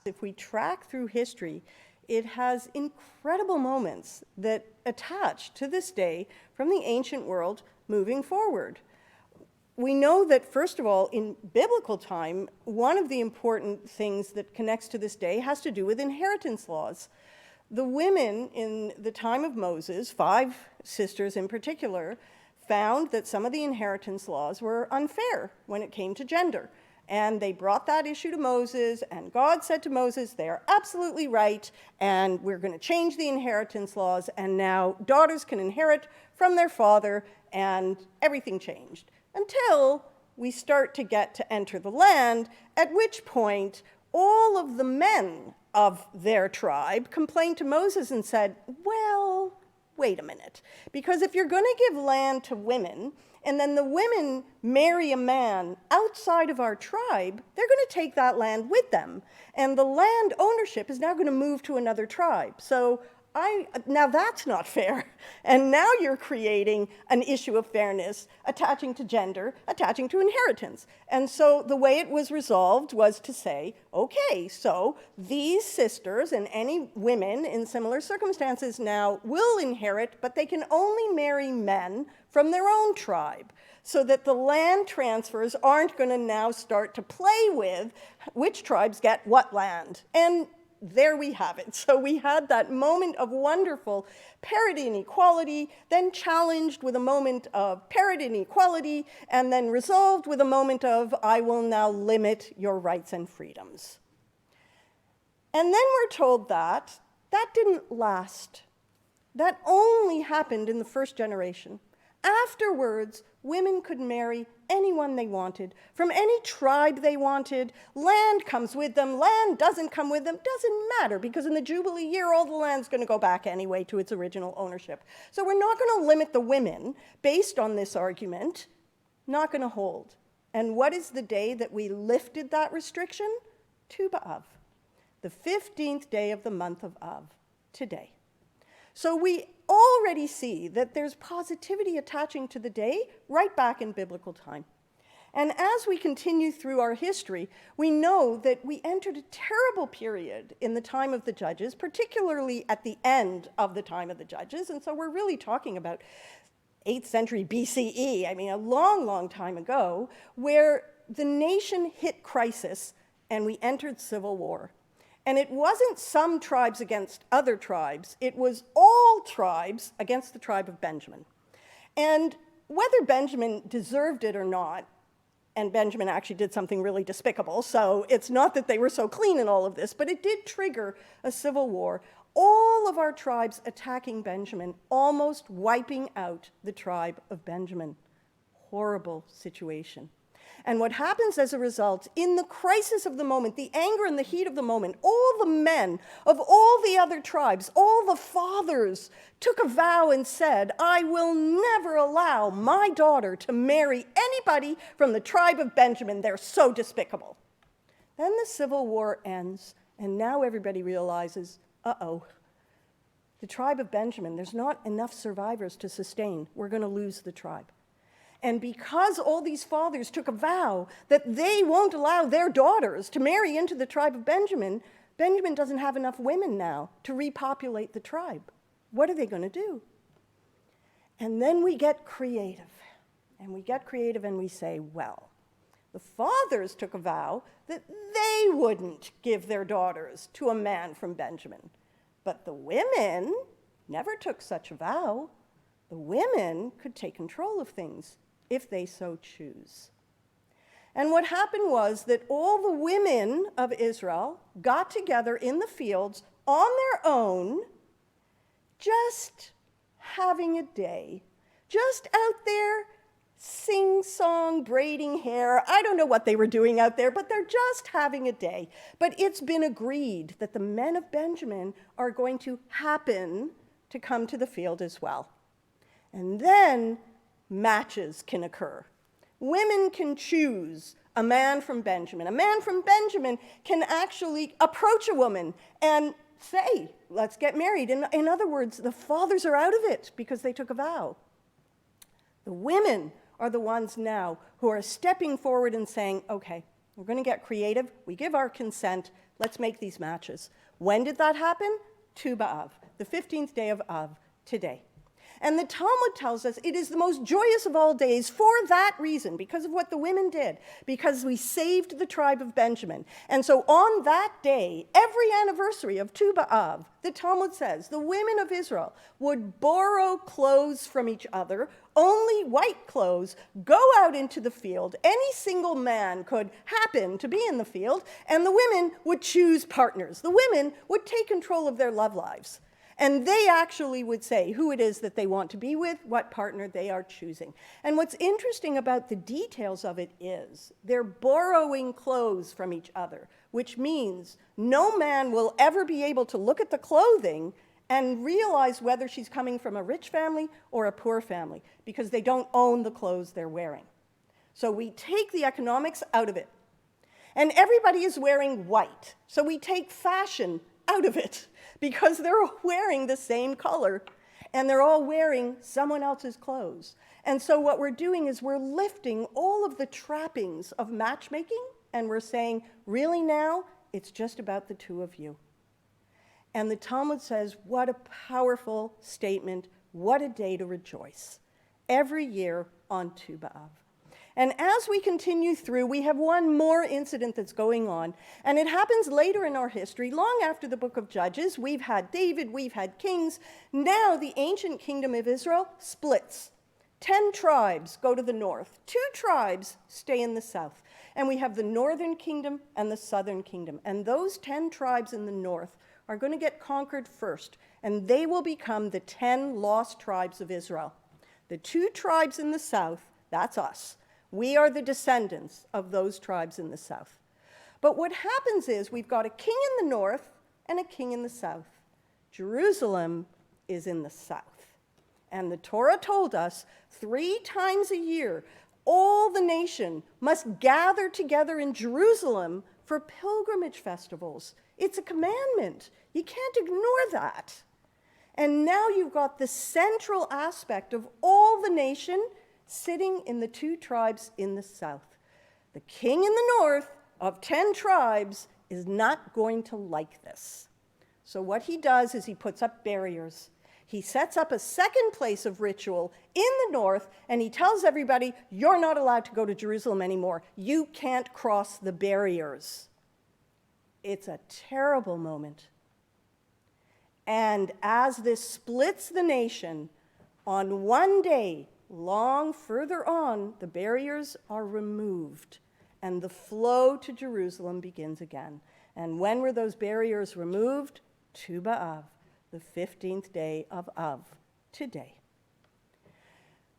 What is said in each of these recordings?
If we track through history, it has incredible moments that attach to this day from the ancient world moving forward. We know that, first of all, in biblical time, one of the important things that connects to this day has to do with inheritance laws. The women in the time of Moses, 5 sisters in particular, found that some of the inheritance laws were unfair when it came to gender. And they brought that issue to Moses, and God said to Moses, they are absolutely right, and we're going to change the inheritance laws, and now daughters can inherit from their father, and everything changed. Until we start to get to enter the land, at which point all of the men of their tribe complained to Moses and said, well, wait a minute, because if you're going to give land to women, and then the women marry a man outside of our tribe, they're going to take that land with them. And the land ownership is now going to move to another tribe. So now that's not fair. And now you're creating an issue of fairness attaching to gender, attaching to inheritance. And so the way it was resolved was to say, okay, so these sisters and any women in similar circumstances now will inherit, but they can only marry men from their own tribe, so that the land transfers aren't going to now start to play with which tribes get what land. And there we have it. So we had that moment of wonderful parity and equality, then challenged with a moment of parity and equality, and then resolved with a moment of, I will now limit your rights and freedoms. And then we're told that didn't last. That only happened in the first generation. Afterwards, women could marry anyone they wanted, from any tribe they wanted. Land comes with them, land doesn't come with them, doesn't matter, because in the Jubilee year, all the land's going to go back anyway to its original ownership. So we're not going to limit the women based on this argument, not going to hold. And what is the day that we lifted that restriction? Tu B'Av, the 15th day of the month of Av, today. So we already see that there's positivity attaching to the day right back in biblical time. And as we continue through our history, we know that we entered a terrible period in the time of the judges, particularly at the end of the time of the judges. And so we're really talking about 8th century BCE, I mean, a long, long time ago, where the nation hit crisis and we entered civil war. And it wasn't some tribes against other tribes, it was all tribes against the tribe of Benjamin. And whether Benjamin deserved it or not, and Benjamin actually did something really despicable, so it's not that they were so clean in all of this, but it did trigger a civil war. All of our tribes attacking Benjamin, almost wiping out the tribe of Benjamin. Horrible situation. And what happens as a result, in the crisis of the moment, the anger and the heat of the moment, all the men of all the other tribes, all the fathers, took a vow and said, I will never allow my daughter to marry anybody from the tribe of Benjamin. They're so despicable. Then the civil war ends, and now everybody realizes, uh-oh, the tribe of Benjamin, there's not enough survivors to sustain. We're going to lose the tribe. And because all these fathers took a vow that they won't allow their daughters to marry into the tribe of Benjamin, Benjamin doesn't have enough women now to repopulate the tribe. What are they going to do? And then we get creative. And we get creative and we say, well, the fathers took a vow that they wouldn't give their daughters to a man from Benjamin. But the women never took such a vow. The women could take control of things if they so choose. And what happened was that all the women of Israel got together in the fields on their own, just having a day, just out there sing-song, braiding hair. I don't know what they were doing out there, but they're just having a day. But it's been agreed that the men of Benjamin are going to happen to come to the field as well. And then matches can occur. Women can choose a man from Benjamin. A man from Benjamin can actually approach a woman and say, let's get married. In other words, the fathers are out of it because they took a vow. The women are the ones now who are stepping forward and saying, okay, We're going to get creative. We give our consent. Let's make these matches. When did that happen? Tu B'Av, the 15th day of Av, today. And the Talmud tells us it is the most joyous of all days for that reason, because of what the women did, because we saved the tribe of Benjamin. And so on that day, every anniversary of Tu B'Av, the Talmud says the women of Israel would borrow clothes from each other, only white clothes, go out into the field. Any single man could happen to be in the field, and the women would choose partners. The women would take control of their love lives. And they actually would say who it is that they want to be with, what partner they are choosing. And what's interesting about the details of it is they're borrowing clothes from each other, which means no man will ever be able to look at the clothing and realize whether she's coming from a rich family or a poor family, because they don't own the clothes they're wearing. So we take the economics out of it. And everybody is wearing white. So we take fashion out of it, because they're all wearing the same color, and they're all wearing someone else's clothes. And so what we're doing is we're lifting all of the trappings of matchmaking, and we're saying, really now, it's just about the two of you. And the Talmud says, what a powerful statement, what a day to rejoice. Every year on Tu B'Av. And as we continue through, we have one more incident that's going on, and it happens later in our history, long after the book of Judges. We've had David, we've had kings. Now the ancient kingdom of Israel splits. 10 tribes go to the north. 2 tribes stay in the south. And we have the northern kingdom and the southern kingdom. And those 10 tribes in the north are going to get conquered first, and they will become the 10 lost tribes of Israel. The 2 tribes in the south, that's us. We are the descendants of those tribes in the south. But what happens is we've got a king in the north and a king in the south. Jerusalem is in the south. And the Torah told us 3 times a year, all the nation must gather together in Jerusalem for pilgrimage festivals. It's a commandment. You can't ignore that. And now you've got the central aspect of all the nation sitting in the 2 tribes in the south. The king in the north of 10 tribes is not going to like this. So what he does is he puts up barriers. He sets up a second place of ritual in the north, and he tells everybody, you're not allowed to go to Jerusalem anymore. You can't cross the barriers. It's a terrible moment. And as this splits the nation, on one day, long further on, the barriers are removed, and the flow to Jerusalem begins again. And when were those barriers removed? Tu B'Av, the 15th day of Av, today.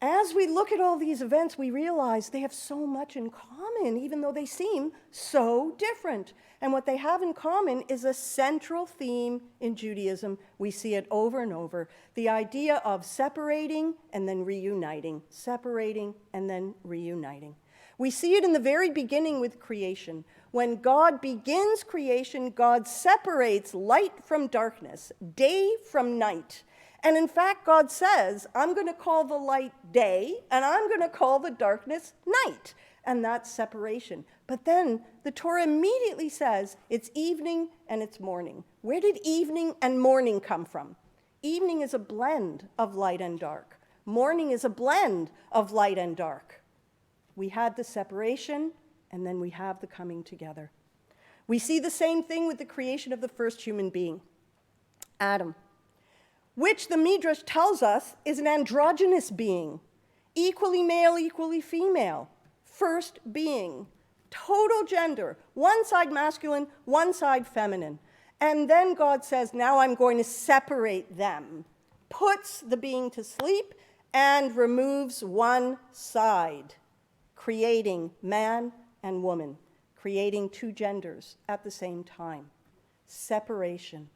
As we look at all these events, we realize they have so much in common, even though they seem so different. And what they have in common is a central theme in Judaism. We see it over and over. The idea of separating and then reuniting, separating and then reuniting. We see it in the very beginning with creation. When God begins creation, God separates light from darkness, day from night. And in fact, God says, I'm going to call the light day, and I'm going to call the darkness night. And that's separation. But then the Torah immediately says it's evening and it's morning. Where did evening and morning come from? Evening is a blend of light and dark. Morning is a blend of light and dark. We had the separation, and then we have the coming together. We see the same thing with the creation of the first human being, Adam, which the Midrash tells us is an androgynous being, equally male, equally female, first being, total gender, one side masculine, one side feminine. And then God says, now I'm going to separate them, puts the being to sleep, and removes one side, creating man and woman, creating 2 genders at the same time. Separation.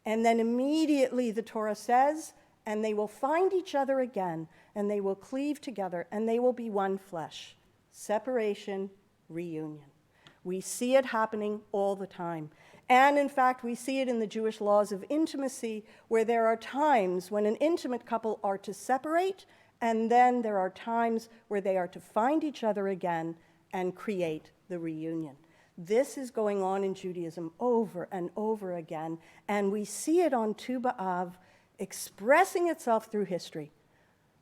And then immediately the Torah says, and they will find each other again, and they will cleave together, and they will be one flesh. Separation, reunion. We see it happening all the time. And in fact, we see it in the Jewish laws of intimacy, where there are times when an intimate couple are to separate, and then there are times where they are to find each other again and create the reunion. This is going on in Judaism over and over again, and we see it on Tu B'Av expressing itself through history.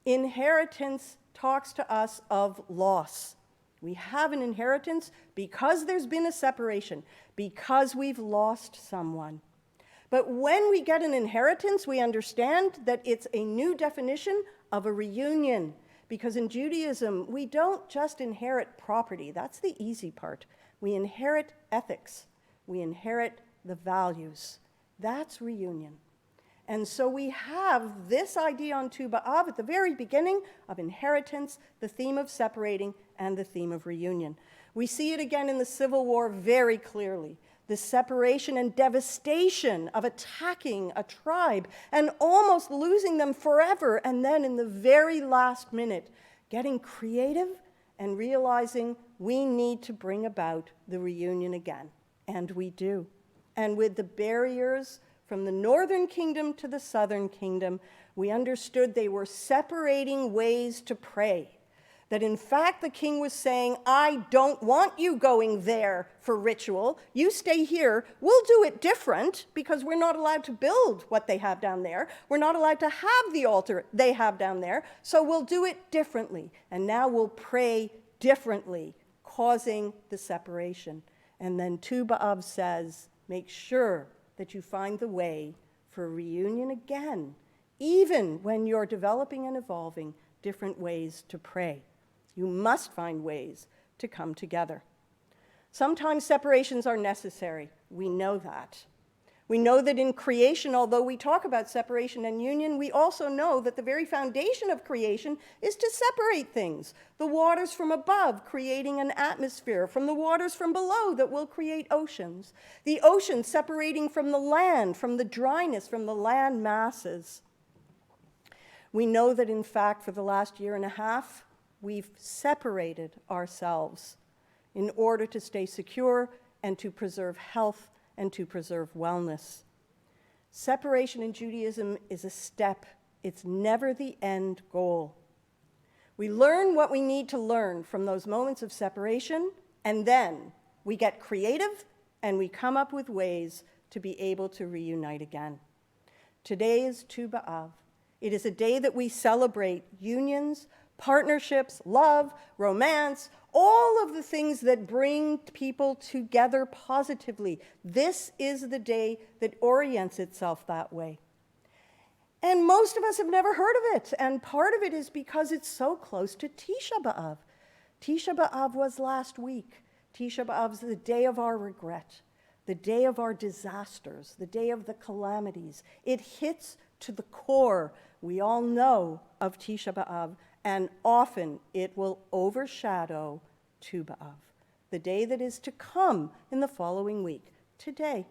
Inheritance talks to us of loss. We have an inheritance because there's been a separation, because we've lost someone. But when we get an inheritance, we understand that it's a new definition of a reunion. Because in Judaism, we don't just inherit property. That's the easy part. We inherit ethics. We inherit the values. That's reunion. And so we have this idea on Tu B'Av at the very beginning of inheritance, the theme of separating, and the theme of reunion. We see it again in the Civil War very clearly. The separation and devastation of attacking a tribe and almost losing them forever, and then in the very last minute, getting creative and realizing we need to bring about the reunion again. And we do. And with the barriers from the northern kingdom to the southern kingdom, we understood they were separating ways to pray. That in fact the king was saying, I don't want you going there for ritual. You stay here. We'll do it different because we're not allowed to build what they have down there. We're not allowed to have the altar they have down there. So we'll do it differently. And now we'll pray differently, causing the separation. And then Tu B'Av says, make sure that you find the way for a reunion again, even when you're developing and evolving different ways to pray. You must find ways to come together. Sometimes separations are necessary. We know that. We know that in creation, although we talk about separation and union, we also know that the very foundation of creation is to separate things. The waters from above, creating an atmosphere, from the waters from below that will create oceans. The ocean separating from the land, from the dryness, from the land masses. We know that, in fact, for the last year and a half, we've separated ourselves in order to stay secure and to preserve health and to preserve wellness. Separation in Judaism is a step. It's never the end goal. We learn what we need to learn from those moments of separation, and then we get creative and we come up with ways to be able to reunite again. Today is Tu B'Av. It is a day that we celebrate unions, partnerships, love, romance, all of the things that bring people together positively. This is the day that orients itself that way. And most of us have never heard of it, and part of it is because it's so close to Tisha B'Av. Tisha B'Av was last week. Tisha B'Av is the day of our regret, the day of our disasters, the day of the calamities. It hits to the core, we all know, of Tisha B'Av, and often it will overshadow Tu B'Av, the day that is to come in the following week, today.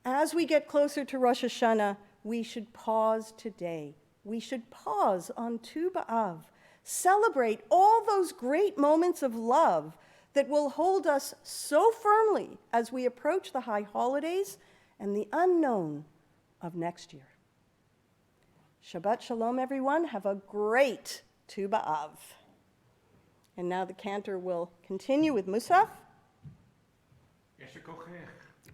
As we get closer to Rosh Hashanah, we should pause today. We should pause on Tu B'Av, celebrate all those great moments of love that will hold us so firmly as we approach the high holidays and the unknown of next year. Shabbat Shalom, everyone. Have a great Tu B'Av. And now the cantor will continue with Musaf. Yeshe kochech.